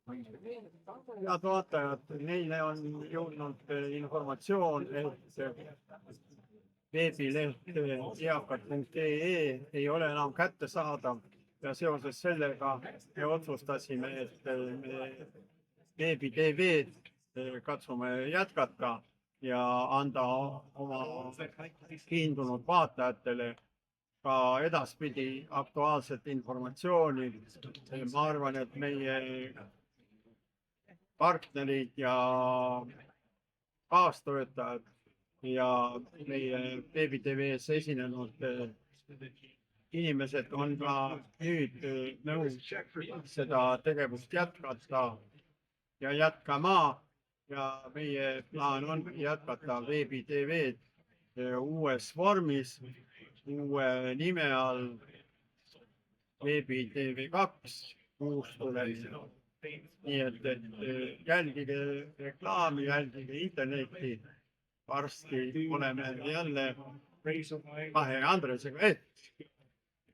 Head vaatajad, neile on jõudnud informatsioon, et veebileht eakad.ee ei ole enam kättesaadav ja seoses sellega me otsustasime, et me Veebi TV-d katsume jätkata ja anda oma kiindunud vaatajatele ka edaspidi aktuaalset informatsiooni. Ma arvan, et meie partnerid ja kaastöötajad ja meie Veebi TV-s esinenud inimesed on ka nüüd nõus seda tegevust jätkata ja jätkama. Ja meie plaan on jätkata Veebi TV-d uues vormis, uue nime all Veebi TV2 uus tulemus. Nii et jälgige reklaami, jälgige internetti. Varsti oleme jälle kahe Andresega.